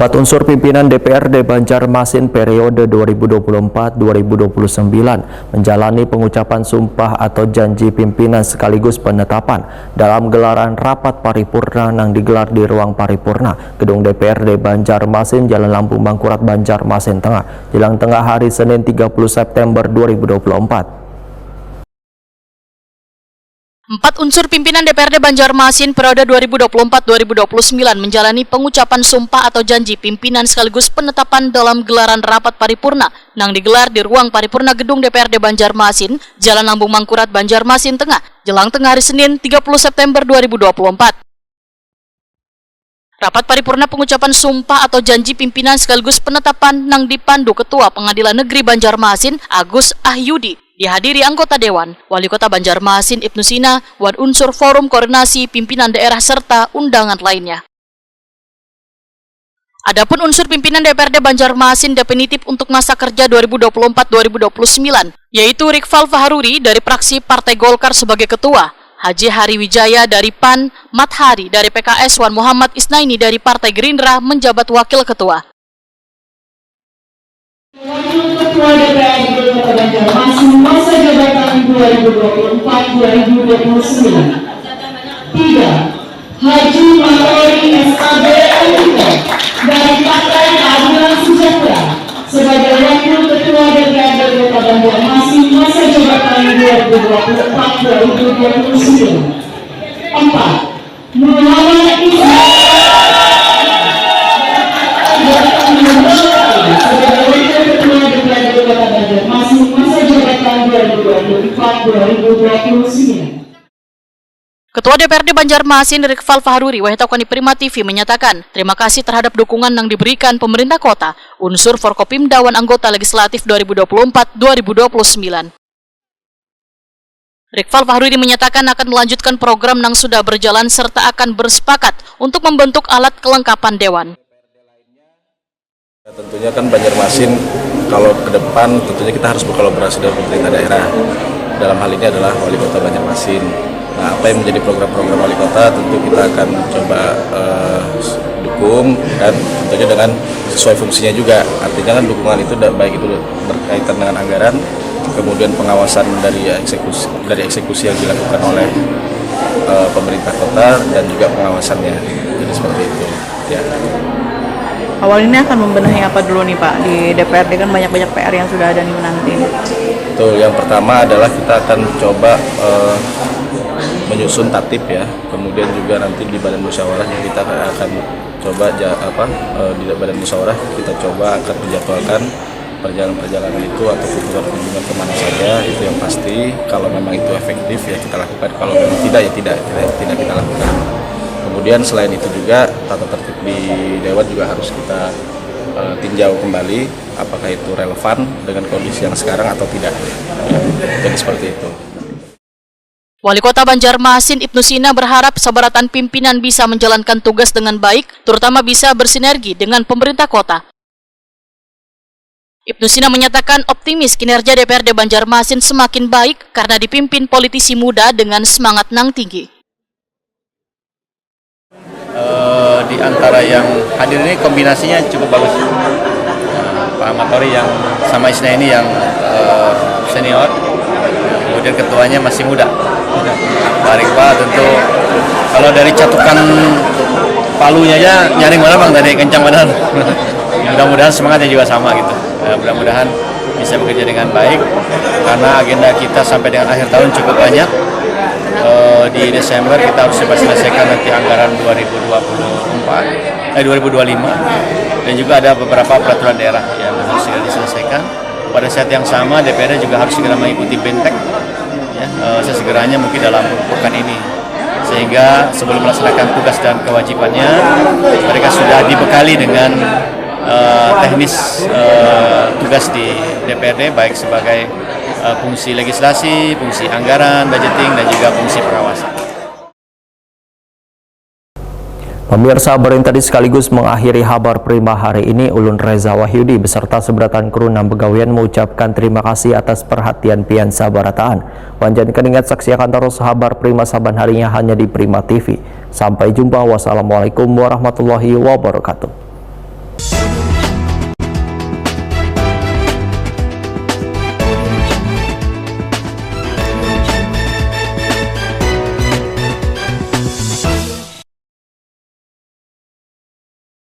Empat unsur pimpinan DPRD Banjarmasin periode 2024-2029 menjalani pengucapan sumpah atau janji pimpinan sekaligus penetapan dalam gelaran rapat paripurna yang digelar di ruang paripurna Gedung DPRD Banjarmasin, Jalan Lampung Mangkurat, Banjarmasin Tengah, jelang tengah hari Senin 30 September 2024. Empat unsur pimpinan DPRD Banjarmasin periode 2024-2029 menjalani pengucapan sumpah atau janji pimpinan sekaligus penetapan dalam gelaran rapat paripurna yang digelar di ruang paripurna Gedung DPRD Banjarmasin, Jalan Lambung Mangkurat, Banjarmasin Tengah, jelang tengah hari Senin 30 September 2024. Rapat paripurna pengucapan sumpah atau janji pimpinan sekaligus penetapan yang dipandu Ketua Pengadilan Negeri Banjarmasin, Agus Ahyudi, dihadiri anggota Dewan, Wali Kota Banjarmasin Ibnu Sina, Wan Unsur Forum Koordinasi Pimpinan Daerah serta undangan lainnya. Adapun unsur pimpinan DPRD Banjarmasin definitif untuk masa kerja 2024-2029, yaitu Rikfal Fahruri dari fraksi Partai Golkar sebagai Ketua, Haji Hari Wijaya dari PAN, Mat Hari dari PKS, Wan Muhammad Isnaini dari Partai Gerindra menjabat Wakil Ketua. Wakil Ketua DPRD Kota Banjarmasin masa jabatan 2024-2029. 3. Haji Maori SKB MIK dari Partai Keadilan Sejahtera sebagai Wakil Ketua DPRD Kota Banjarmasin masa jabatan 2024-2029. 4. Muhammad Ismail sebagai Wakil Ketua DPRD Kota Banjarmasin masa jabatan 2024-2029. Ketua DPRD Banjarmasin Rikfal Fahruri, Wahitawkani Prima TV menyatakan terima kasih terhadap dukungan yang diberikan pemerintah kota, unsur Forkopimda dan anggota legislatif 2024-2029. Rikfal Fahruri menyatakan akan melanjutkan program yang sudah berjalan serta akan bersepakat untuk membentuk alat kelengkapan Dewan. Tentunya kan Banjarmasin kalau ke depan tentunya kita harus berkolaborasi dengan pemerintah daerah. Dalam hal ini adalah Wali Kota Banjarmasin. Nah, apa yang menjadi program-program Wali Kota tentu kita akan coba dukung dan tentunya dengan sesuai fungsinya juga. Artinya kan dukungan itu baik itu berkaitan dengan anggaran, kemudian pengawasan dari eksekusi yang dilakukan oleh pemerintah kota dan juga pengawasannya. Jadi seperti itu. Ya. Awal ini akan membenahi apa dulu nih Pak? Di DPRD kan banyak-banyak PR yang sudah ada nih menanti. Betul, yang pertama adalah kita akan coba menyusun tatip ya, kemudian juga nanti di badan musyawarah yang kita akan coba di badan musyawarah kita coba akan menjadwalkan perjalanan itu atau kunjungan kemana saja, itu yang pasti. Kalau memang itu efektif ya kita lakukan, kalau memang tidak ya tidak kita lakukan. Kemudian selain itu juga tata tertib di Dewan juga harus kita tinjau kembali apakah itu relevan dengan kondisi yang sekarang atau tidak. Jadi seperti itu. Wali Kota Banjarmasin Ibnu Sina berharap sebaratan pimpinan bisa menjalankan tugas dengan baik, terutama bisa bersinergi dengan pemerintah kota. Ibnu Sina menyatakan optimis kinerja DPRD Banjarmasin semakin baik karena dipimpin politisi muda dengan semangat yang tinggi. Di antara yang hadir ini kombinasinya cukup bagus. Pak Ahmad Tori yang sama Isna ini yang senior, kemudian ketuanya masih muda. Pak Rikfal tentu kalau dari catukan palunya aja nyaring mana bang, dari kencang benar. Mudah-mudahan semangatnya juga sama gitu. Mudah-mudahan bisa bekerja dengan baik karena agenda kita sampai dengan akhir tahun cukup banyak. Di Desember kita harus selesaikan nanti anggaran 2025 dan juga ada beberapa peraturan daerah yang harus segera diselesaikan. Pada saat yang sama DPRD juga harus segera mengikuti Bentek ya, sesegeranya mungkin dalam pekan ini, sehingga sebelum melaksanakan tugas dan kewajibannya mereka sudah dibekali dengan teknis tugas di DPRD baik sebagai fungsi legislasi, fungsi anggaran, budgeting, dan juga fungsi pengawasan. Pemirsa, berita tadi sekaligus mengakhiri Habar Prima hari ini. Ulun Reza Wahyudi beserta seberatan kru dan pegawaian mengucapkan terima kasih atas perhatian pian sabarataan. Panjenengan ingat saksikan terus Habar Prima saban harinya hanya di Prima TV. Sampai jumpa. Wassalamualaikum warahmatullahi wabarakatuh.